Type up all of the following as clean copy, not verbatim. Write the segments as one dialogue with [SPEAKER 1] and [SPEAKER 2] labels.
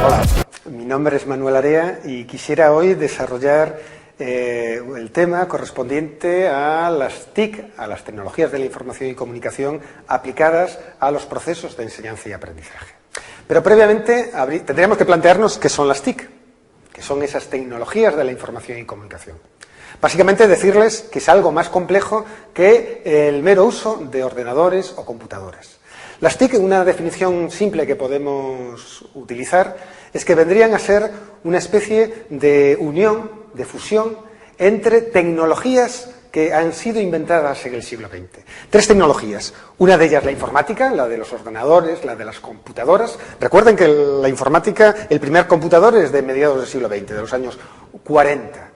[SPEAKER 1] Hola, mi nombre es Manuel Area y quisiera hoy desarrollar el tema correspondiente a las TIC, a las tecnologías de la información y comunicación aplicadas a los procesos de enseñanza y aprendizaje. Pero previamente tendríamos que plantearnos qué son las TIC, que son esas tecnologías de la información y comunicación. Básicamente decirles que es algo más complejo que el mero uso de ordenadores o computadoras. Las TIC, una definición simple que podemos utilizar, es que vendrían a ser una especie de unión, de fusión, entre tecnologías que han sido inventadas en el siglo XX. Tres tecnologías. Una de ellas la informática, la de los ordenadores, la de las computadoras. Recuerden que la informática, el primer computador es de mediados del siglo XX, de los años 40.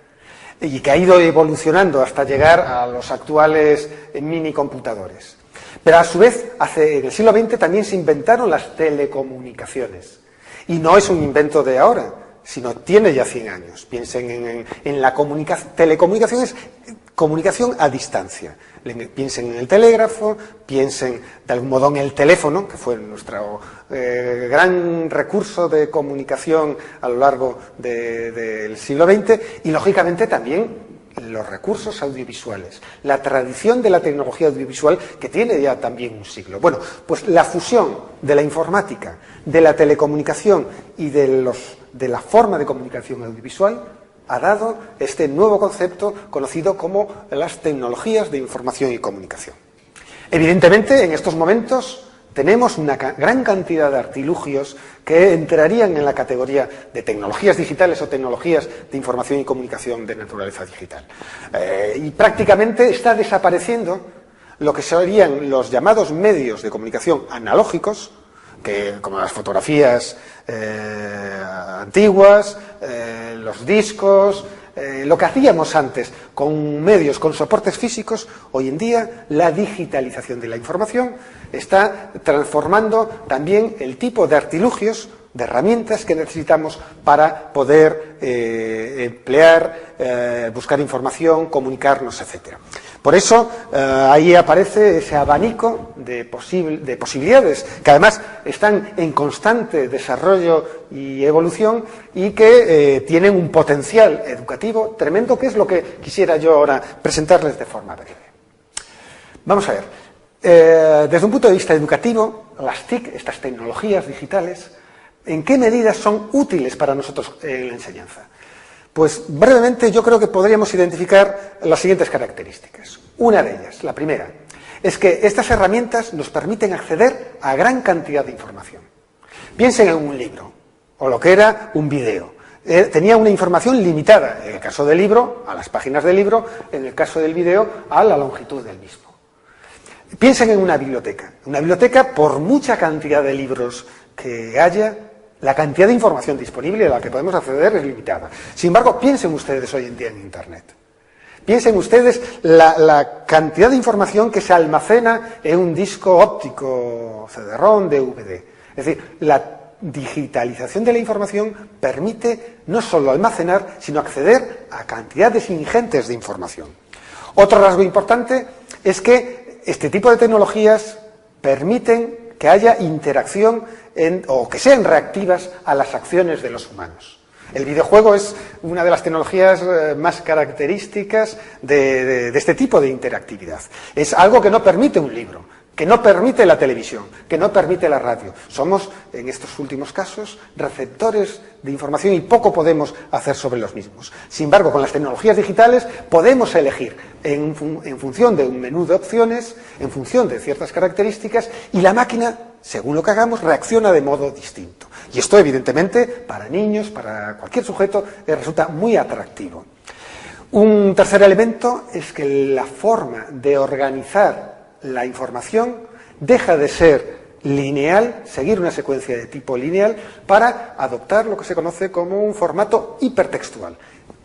[SPEAKER 1] Y que ha ido evolucionando hasta llegar a los actuales minicomputadores. Pero a su vez, en el siglo XX también se inventaron las telecomunicaciones. Y no es un invento de ahora, sino tiene ya 100 años. Piensen en la telecomunicación, es comunicación a distancia. Piensen en el telégrafo, piensen de algún modo en el teléfono, que fue nuestro gran recurso de comunicación a lo largo del siglo XX, y lógicamente también los recursos audiovisuales, la tradición de la tecnología audiovisual que tiene ya también un siglo. Bueno, pues la fusión de la informática, de la telecomunicación y de la forma de comunicación audiovisual ha dado este nuevo concepto conocido como las tecnologías de información y comunicación. Evidentemente, en estos momentos tenemos una gran cantidad de artilugios que entrarían en la categoría de tecnologías digitales o tecnologías de información y comunicación de naturaleza digital. Y prácticamente está desapareciendo lo que serían los llamados medios de comunicación analógicos, como las fotografías antiguas, los discos, lo que hacíamos antes con medios, con soportes físicos. Hoy en día la digitalización de la información está transformando también el tipo de artilugios, de herramientas que necesitamos para poder emplear, buscar información, comunicarnos, etc. Por eso ahí aparece ese abanico de posibilidades que además están en constante desarrollo y evolución y que tienen un potencial educativo tremendo, que es lo que quisiera yo ahora presentarles de forma breve. Vamos a ver, desde un punto de vista educativo, las TIC, estas tecnologías digitales, ¿en qué medidas son útiles para nosotros en la enseñanza? Pues brevemente yo creo que podríamos identificar las siguientes características. Una de ellas, la primera, es que estas herramientas nos permiten acceder a gran cantidad de información. Piensen en un libro, o lo que era un video. Tenía una información limitada, en el caso del libro, a las páginas del libro, en el caso del video, a la longitud del mismo. Piensen en una biblioteca. Una biblioteca, por mucha cantidad de libros que haya, la cantidad de información disponible a la que podemos acceder es limitada. Sin embargo, piensen ustedes hoy en día en Internet. Piensen ustedes la cantidad de información que se almacena en un disco óptico, CD-ROM, DVD. Es decir, la digitalización de la información permite no solo almacenar, sino acceder a cantidades ingentes de información. Otro rasgo importante es que este tipo de tecnologías permiten que haya interacción o que sean reactivas a las acciones de los humanos. El videojuego es una de las tecnologías más características de este tipo de interactividad. Es algo que no permite un libro, que no permite la televisión, que no permite la radio. Somos, en estos últimos casos, receptores de información y poco podemos hacer sobre los mismos. Sin embargo, con las tecnologías digitales podemos elegir en función de un menú de opciones, en función de ciertas características, y la máquina, según lo que hagamos, reacciona de modo distinto. Y esto, evidentemente, para niños, para cualquier sujeto, resulta muy atractivo. Un tercer elemento es que la forma de organizar la información deja de ser lineal, seguir una secuencia de tipo lineal, para adoptar lo que se conoce como un formato hipertextual,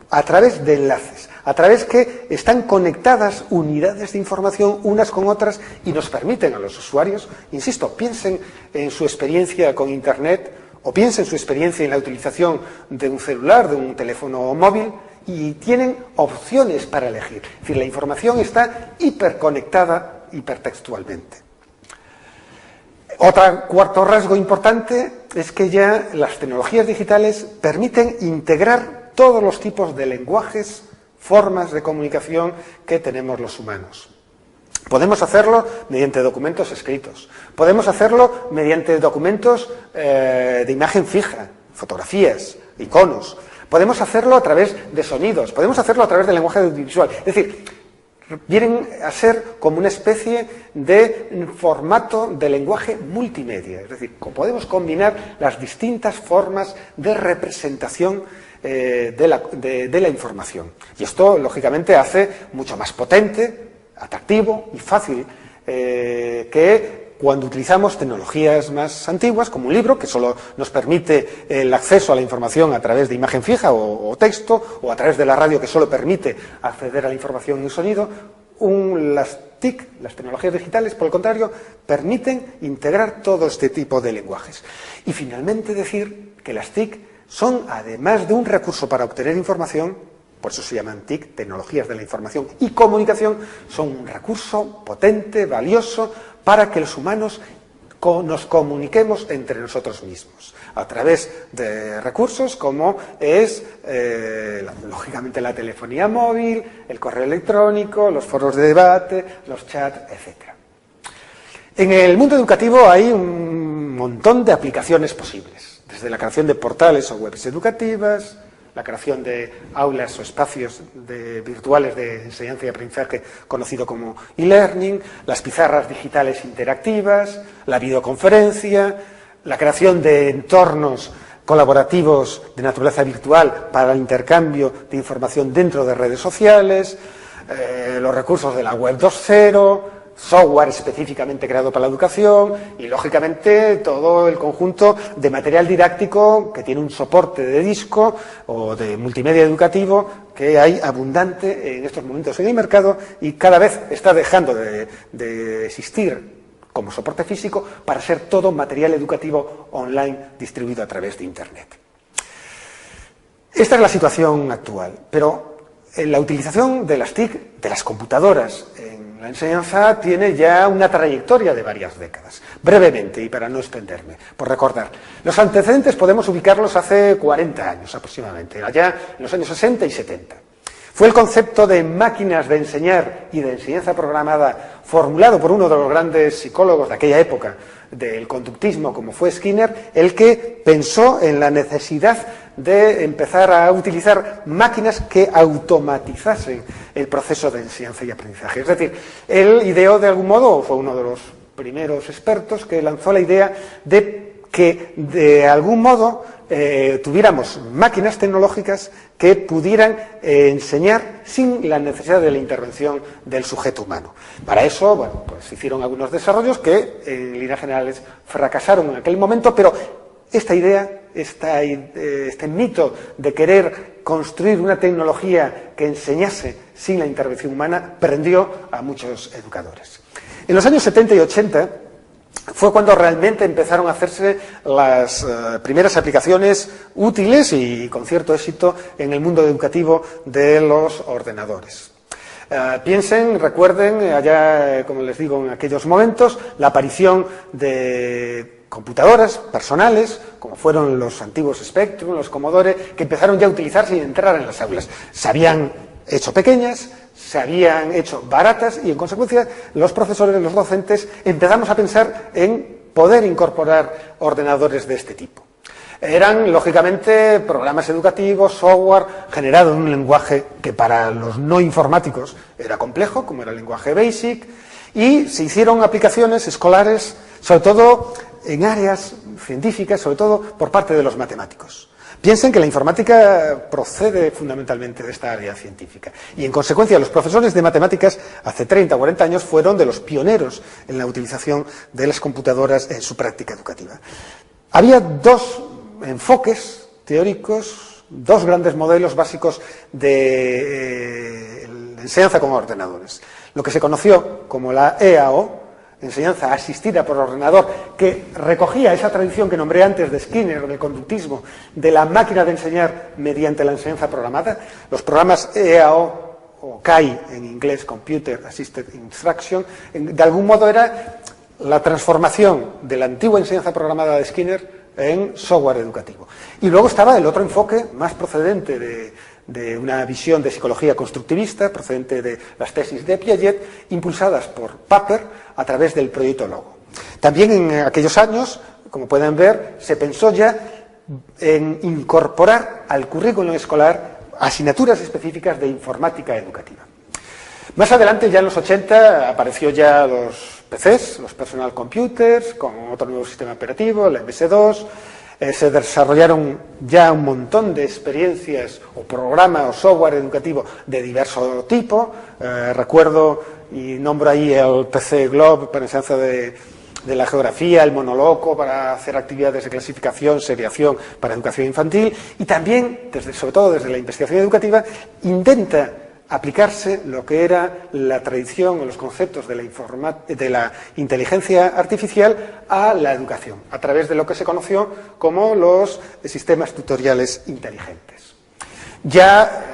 [SPEAKER 1] a través de enlaces, a través que están conectadas unidades de información unas con otras y nos permiten a los usuarios, insisto, piensen en su experiencia con Internet o piensen en su experiencia en la utilización de un celular, de un teléfono móvil, y tienen opciones para elegir. Es decir, la información está hiperconectada hipertextualmente. Otro cuarto rasgo importante es que ya las tecnologías digitales permiten integrar todos los tipos de lenguajes, formas de comunicación que tenemos los humanos. Podemos hacerlo mediante documentos escritos, podemos hacerlo mediante documentos de imagen fija, fotografías, iconos, podemos hacerlo a través de sonidos, podemos hacerlo a través del lenguaje audiovisual. Es decir, vienen a ser como una especie de formato de lenguaje multimedia. Es decir, podemos combinar las distintas formas de representación de la información. Y esto, lógicamente, hace mucho más potente, atractivo y fácil que cuando utilizamos tecnologías más antiguas, como un libro, que solo nos permite el acceso a la información a través de imagen fija o texto, o a través de la radio, que solo permite acceder a la información en sonido. Las TIC, las tecnologías digitales, por el contrario, permiten integrar todo este tipo de lenguajes. Y finalmente decir que las TIC son, además de un recurso para obtener información, por eso se llaman TIC, tecnologías de la información y comunicación, son un recurso potente, valioso, para que los humanos nos comuniquemos entre nosotros mismos, a través de recursos como es, lógicamente, la telefonía móvil, el correo electrónico, los foros de debate, los chats, etc. En el mundo educativo hay un montón de aplicaciones posibles, desde la creación de portales o webs educativas, la creación de aulas o espacios virtuales de enseñanza y aprendizaje conocido como e-learning, las pizarras digitales interactivas, la videoconferencia, la creación de entornos colaborativos de naturaleza virtual para el intercambio de información dentro de redes sociales, los recursos de la web 2.0, software específicamente creado para la educación y, lógicamente, todo el conjunto de material didáctico que tiene un soporte de disco o de multimedia educativo que hay abundante en estos momentos en el mercado y cada vez está dejando de existir como soporte físico para ser todo material educativo online distribuido a través de Internet. Esta es la situación actual, pero la utilización de las TIC, de las computadoras en la enseñanza, tiene ya una trayectoria de varias décadas. Brevemente, y para no extenderme, por recordar, los antecedentes podemos ubicarlos hace 40 años aproximadamente, allá en los años 60 y 70. Fue el concepto de máquinas de enseñar y de enseñanza programada formulado por uno de los grandes psicólogos de aquella época del conductismo, como fue Skinner, el que pensó en la necesidad de empezar a utilizar máquinas que automatizasen el proceso de enseñanza y aprendizaje. Es decir, él ideó de algún modo, o fue uno de los primeros expertos que lanzó la idea de que de algún modo tuviéramos máquinas tecnológicas que pudieran enseñar sin la necesidad de la intervención del sujeto humano. Para eso, bueno, pues hicieron algunos desarrollos que en líneas generales fracasaron en aquel momento, pero esta idea, este mito de querer construir una tecnología que enseñase sin la intervención humana prendió a muchos educadores. En los años 70 y 80 fue cuando realmente empezaron a hacerse las primeras aplicaciones útiles y con cierto éxito en el mundo educativo de los ordenadores. Piensen, recuerden, allá, como les digo, en aquellos momentos, la aparición de computadoras personales, como fueron los antiguos Spectrum, los Commodore, que empezaron ya a utilizarse y a entrar en las aulas. Se habían hecho pequeñas, se habían hecho baratas y, en consecuencia, los profesores, los docentes, empezamos a pensar en poder incorporar ordenadores de este tipo. Eran, lógicamente, programas educativos, software, generado en un lenguaje que para los no informáticos era complejo, como era el lenguaje BASIC, y se hicieron aplicaciones escolares, sobre todo en áreas científicas, sobre todo por parte de los matemáticos. Piensen que la informática procede fundamentalmente de esta área científica y, en consecuencia, los profesores de matemáticas hace 30 o 40 años fueron de los pioneros en la utilización de las computadoras en su práctica educativa. Había dos enfoques teóricos, dos grandes modelos básicos de enseñanza con ordenadores. Lo que se conoció como la EAO, enseñanza asistida por ordenador, que recogía esa tradición que nombré antes de Skinner, del conductismo, de la máquina de enseñar mediante la enseñanza programada. Los programas EAO o CAI en inglés, Computer Assisted Instruction, de algún modo era la transformación de la antigua enseñanza programada de Skinner en software educativo. Y luego estaba el otro enfoque más procedente de una visión de psicología constructivista, procedente de las tesis de Piaget, impulsadas por Papert a través del proyecto Logo. También en aquellos años, como pueden ver, se pensó ya en incorporar al currículum escolar asignaturas específicas de informática educativa. Más adelante, ya en los 80, apareció ya los PCs, los personal computers, con otro nuevo sistema operativo, el MS2. Se desarrollaron ya un montón de experiencias o programas o software educativo de diverso tipo. Recuerdo y nombro ahí el PC Globe para enseñanza de la geografía, el Monoloco para hacer actividades de clasificación, seriación para educación infantil, y también, sobre todo desde la investigación educativa, intenta aplicarse lo que era la tradición o los conceptos de la inteligencia artificial a la educación, a través de lo que se conoció como los sistemas tutoriales inteligentes. Ya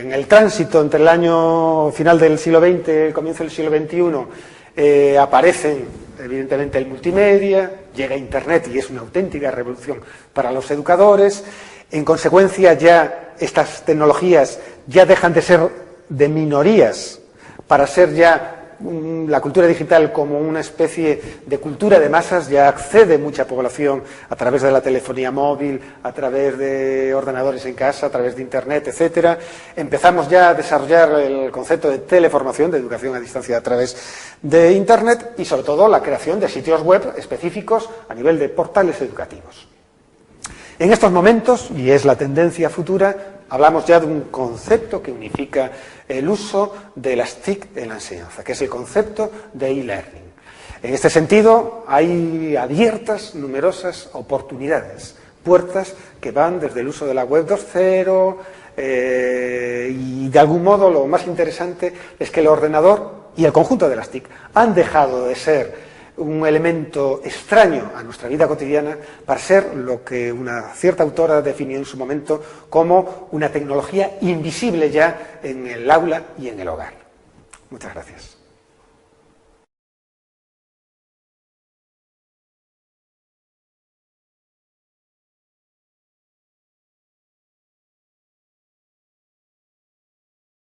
[SPEAKER 1] en el tránsito entre el año final del siglo XX y el comienzo del siglo XXI aparecen evidentemente el multimedia, llega Internet y es una auténtica revolución para los educadores. En consecuencia, ya estas tecnologías ya dejan de ser de minorías para ser ya la cultura digital como una especie de cultura de masas. Ya accede mucha población a través de la telefonía móvil, a través de ordenadores en casa, a través de Internet, etcétera. Empezamos ya a desarrollar el concepto de teleformación, de educación a distancia a través de Internet, y sobre todo la creación de sitios web específicos a nivel de portales educativos. En estos momentos, y es la tendencia futura, hablamos ya de un concepto que unifica el uso de las TIC en la enseñanza, que es el concepto de e-learning. En este sentido, hay abiertas numerosas oportunidades, puertas que van desde el uso de la web 2.0, y de algún modo lo más interesante es que el ordenador y el conjunto de las TIC han dejado de ser un elemento extraño a nuestra vida cotidiana para ser lo que una cierta autora definió en su momento como una tecnología invisible ya en el aula y en el hogar. Muchas gracias.